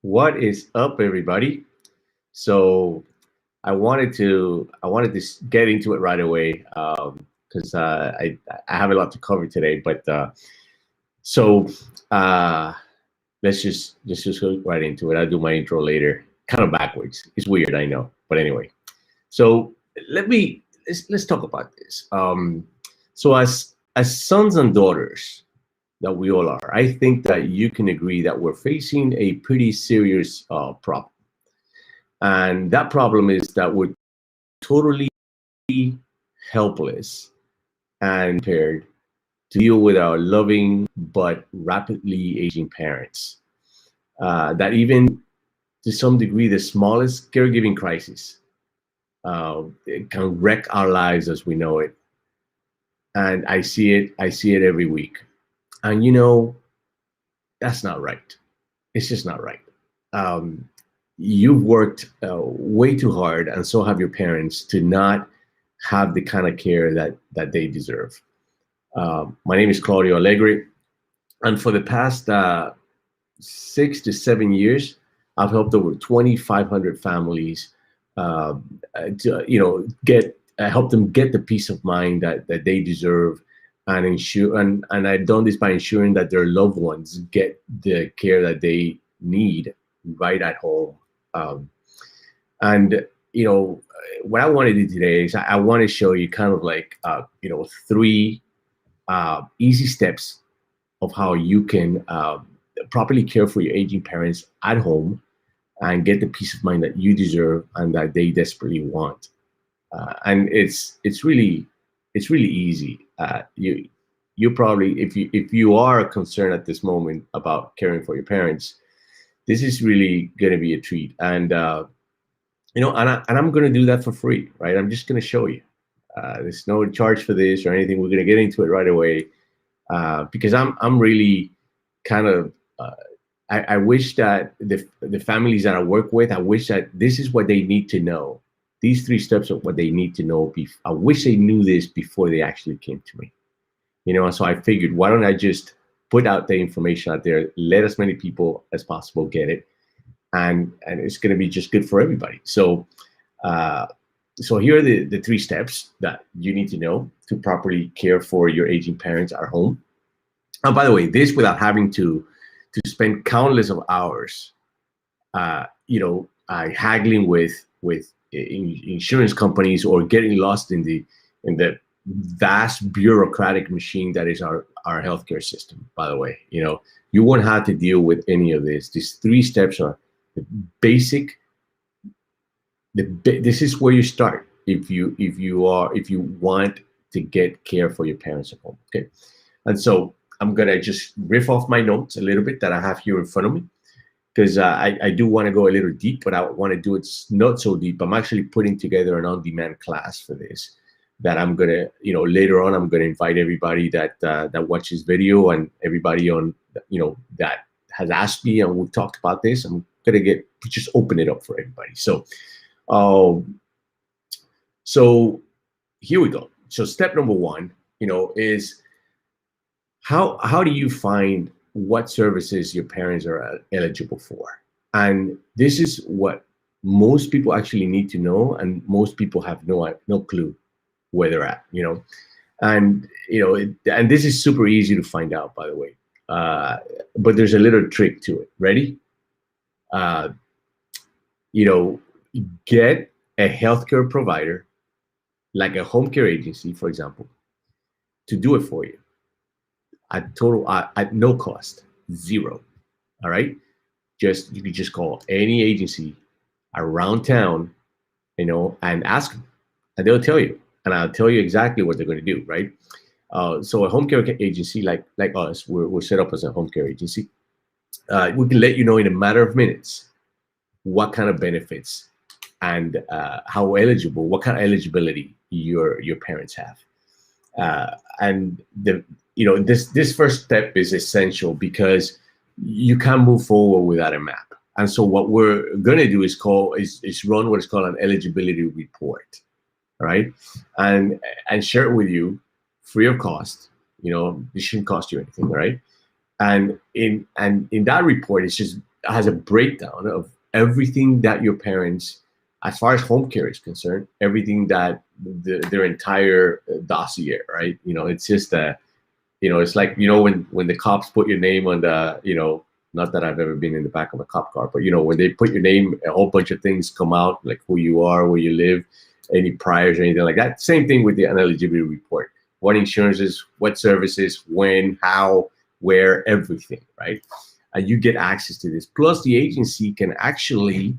What is up, everybody? So I wanted to get into it right away because I have a lot to cover today. But so uh, let's just go right into it. I'll do my intro later, kind of backwards. It's weird, I know, but anyway. So let's talk about this. So as sons and daughters that we all are, I think that you can agree that we're facing a pretty serious problem. And that problem is that we're totally helpless and impaired to deal with our loving but rapidly aging parents. That even to some degree, the smallest caregiving crisis it can wreck our lives as we know it. And I see it every week. And that's not right. It's just not right. Um, you've worked way too hard, and so have your parents, to not have the kind of care that they deserve. My name is Claudio Allegri, and for the past 6 to 7 years, I've helped over 2,500 families uh, to get help them get the peace of mind that they deserve, and ensure and I've done this by ensuring that their loved ones get the care that they need right at home. Um, and what I want to do today is I want to show you kind of like three easy steps of how you can properly care for your aging parents at home and get the peace of mind that you deserve and that they desperately want. And it's really easy. You probably, if you are concerned at this moment about caring for your parents, this is really going to be a treat. And I'm going to do that for free, right? I'm just going to show you. There's no charge for this or anything. We're going to get into it right away because I'm really kind of. I wish that the families that I work with, I wish that this is what they need to know. These three steps are what they need to know. I wish they knew this before they actually came to me. And so I figured, why don't I just put out the information out there, let as many people as possible get it, and it's going to be just good for everybody. So so here are the three steps that you need to know to properly care for your aging parents at home. And by the way, this without having to spend countless of hours, haggling with insurance companies or getting lost in the vast bureaucratic machine that is our healthcare system. By the way, you won't have to deal with any of this. These three steps are the basic. This is where you start if you want to get care for your parents at home. Okay, and so I'm gonna just riff off my notes a little bit that I have here in front of me, because I do want to go a little deep, but I want to do it not so deep. I'm actually putting together an on-demand class for this that I'm gonna, later on, I'm gonna invite everybody that watches video and everybody on, that has asked me and we've talked about this. I'm gonna just open it up for everybody. So here we go. So step number one, is how do you find what services your parents are eligible for? And this is what most people actually need to know, and most people have no clue where they're at. And and this is super easy to find out, by the way. But there's a little trick to it. Ready? Uh, get a healthcare provider, like a home care agency, for example, to do it for you at no cost, zero. All right. You can just call any agency around town, and ask them, and they'll tell you, and I'll tell you exactly what they're going to do. Right. So a home care agency like us, we're set up as a home care agency. We can let you know in a matter of minutes what kind of benefits and what kind of eligibility your parents have. And this first step is essential because you can't move forward without a map. And so what we're going to do is run what is called an eligibility report. right? And share it with you free of cost. It shouldn't cost you anything, right? And in that report, it's just has a breakdown of everything that your parents, as far as home care is concerned, everything that their entire dossier, right? It's just it's like when the cops put your name on the not that I've ever been in the back of a cop car, but when they put your name, a whole bunch of things come out, like who you are, where you live, any priors or anything like that. Same thing with the eligibility report. What insurances, what services, when, how, where, everything, right? And you get access to this. Plus, the agency can actually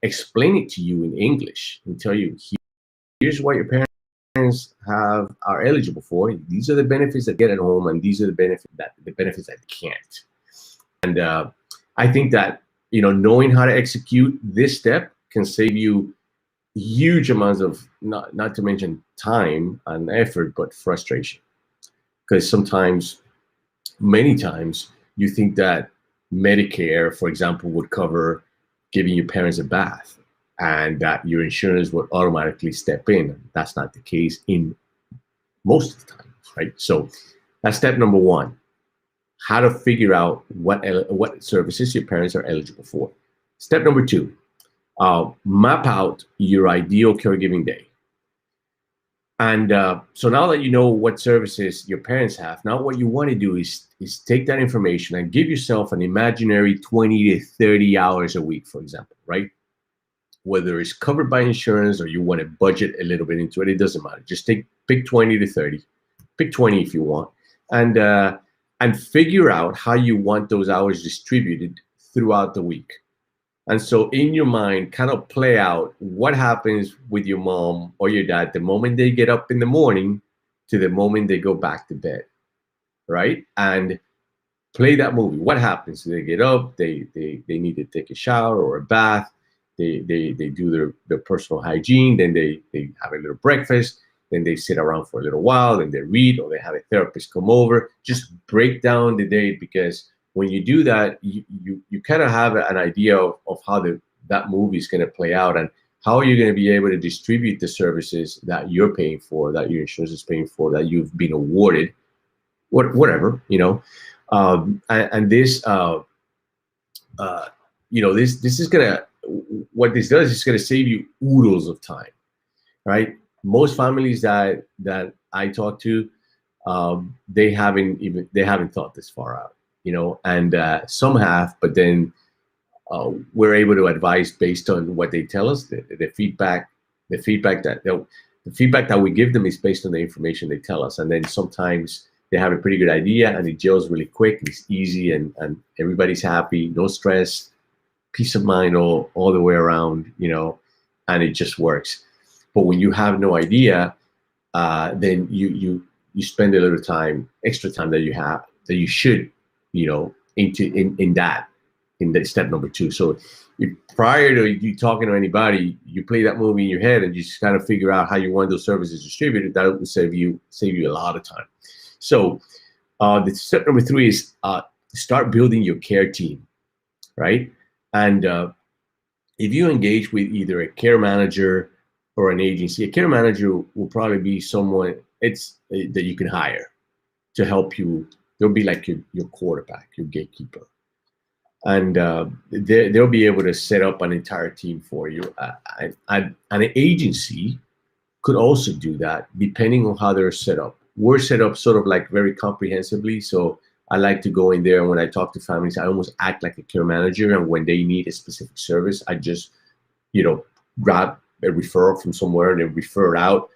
explain it to you in English and tell you, here's what your parents are eligible for. These are the benefits that get at home, and these are the benefits that can't. And I think that knowing how to execute this step can save you huge amounts of not to mention time and effort, but frustration. Because many times, you think that Medicare, for example, would cover giving your parents a bath, and that your insurance would automatically step in. That's not the case in most of the time, right? So that's step number one: how to figure out what services your parents are eligible for. Step number two: map out your ideal caregiving day. And so now that you know what services your parents have, now what you want to do is take that information and give yourself an imaginary 20 to 30 hours a week, for example, right? Whether it's covered by insurance or you want to budget a little bit into it, it doesn't matter. Just pick 20 to 30, pick 20 if you want, and figure out how you want those hours distributed throughout the week. And so in your mind, kind of play out what happens with your mom or your dad the moment they get up in the morning to the moment they go back to bed, right? And play that movie. What happens? They get up, they need to take a shower or a bath, they do their personal hygiene, then they have a little breakfast, then they sit around for a little while, then they read, or they have a therapist come over. Just break down the day, because when you do that, you kind of have an idea of how that movie is going to play out, and how you're going to be able to distribute the services that you're paying for, that your insurance is paying for, that you've been awarded, whatever, and this, this is gonna, what this does is going to save you oodles of time, right? Most families that I talk to, they haven't thought this far out. And some have, but then we're able to advise based on what they tell us. The feedback that we give them is based on the information they tell us, and then sometimes they have a pretty good idea, and it gels really quick. It's easy, and everybody's happy, no stress, peace of mind all the way around, and it just works. But when you have no idea, then you spend a little time, extra time that you should, in that step number two. So prior to you talking to anybody, you play that movie in your head and you just kind of figure out how you want those services distributed. That will save you a lot of time. So the step number three is start building your care team, right? And if you engage with either a care manager or an agency, a care manager will probably be someone that you can hire to help you. They'll be like your quarterback, your gatekeeper. And they'll be able to set up an entire team for you. And an agency could also do that, depending on how they're set up. We're set up sort of like very comprehensively. So I like to go in there, and when I talk to families, I almost act like a care manager. And when they need a specific service, I just, grab a referral from somewhere and then refer it out,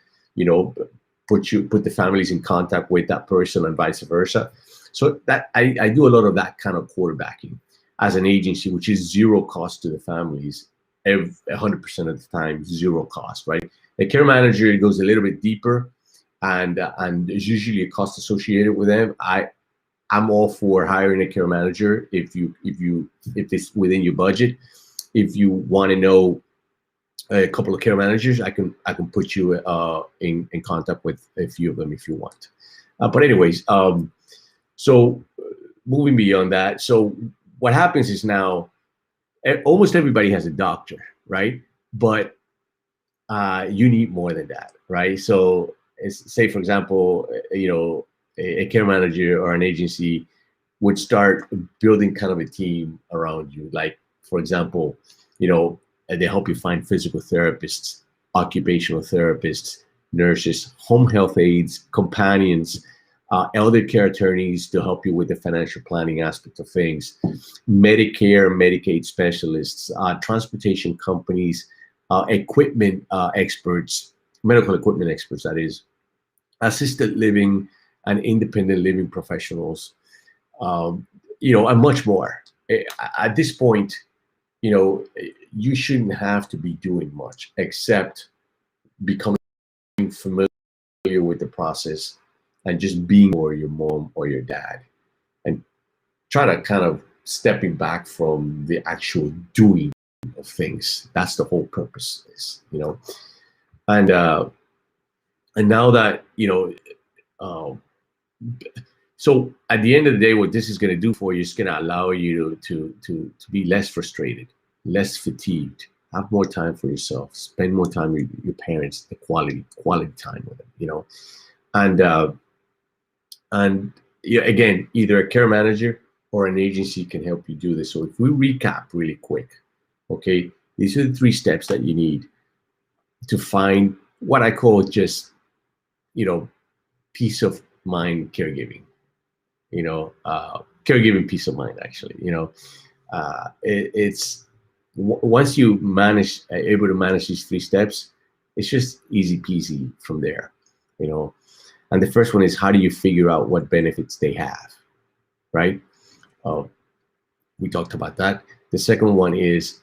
put the families in contact with that person and vice versa. So that I do a lot of that kind of quarterbacking as an agency, which is zero cost to the families, 100% of the time, zero cost, right? A care manager, it goes a little bit deeper, and there's usually a cost associated with them. I'm all for hiring a care manager if it's within your budget. If you want to know a couple of care managers, I can put you in contact with a few of them if you want. But anyways, so moving beyond that, so what happens is now almost everybody has a doctor, right? But you need more than that, right? So say, for example, a care manager or an agency would start building kind of a team around you. Like, for example, they help you find physical therapists, occupational therapists, nurses, home health aides, companions, elder care attorneys to help you with the financial planning aspect of things, Medicare, Medicaid specialists, transportation companies, equipment experts, medical equipment experts, that is, assisted living and independent living professionals, and much more. At this point, you shouldn't have to be doing much except becoming familiar with the process and just being or your mom or your dad, and try to kind of stepping back from the actual doing of things. That's the whole purpose is, and now that, so at the end of the day, what this is going to do for you is going to allow you to be less frustrated, less fatigued, have more time for yourself, spend more time with your parents, the quality time with them, and again, either a care manager or an agency can help you do this. So if we recap really quick, okay, these are the 3 steps that you need to find what I call just, peace of mind caregiving. Caregiving peace of mind, actually. It's once you able to manage these 3 steps, it's just easy peasy from there. And the first one is, how do you figure out what benefits they have, right? We talked about that. The second one is,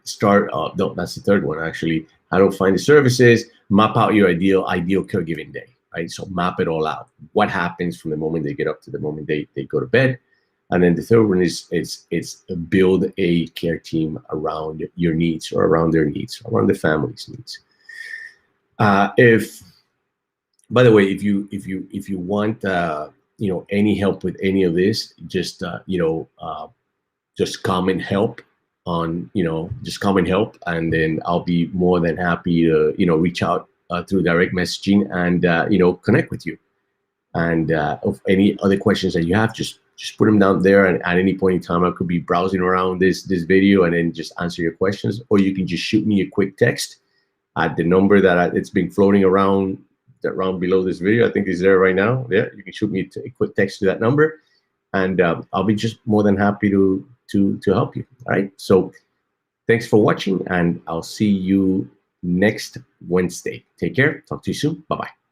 start. No, that's the third one, actually. How to find the services, map out your ideal caregiving day, right? So map it all out. What happens from the moment they get up to the moment they go to bed. And then the third one is build a care team around your needs, or around their needs, around the family's needs. By the way, if you want any help with any of this, just comment help on, just comment help, and then I'll be more than happy to reach out through direct messaging and connect with you. And of any other questions that you have, just put them down there, and at any point in time I could be browsing around this video and then just answer your questions, or you can just shoot me a quick text at the number that it's been floating around below this video. I think is there right now. Yeah, you can shoot me a quick text to that number, and I'll be just more than happy to help you. All right, so thanks for watching, and I'll see you next Wednesday. Take care. Talk to you soon. Bye-bye.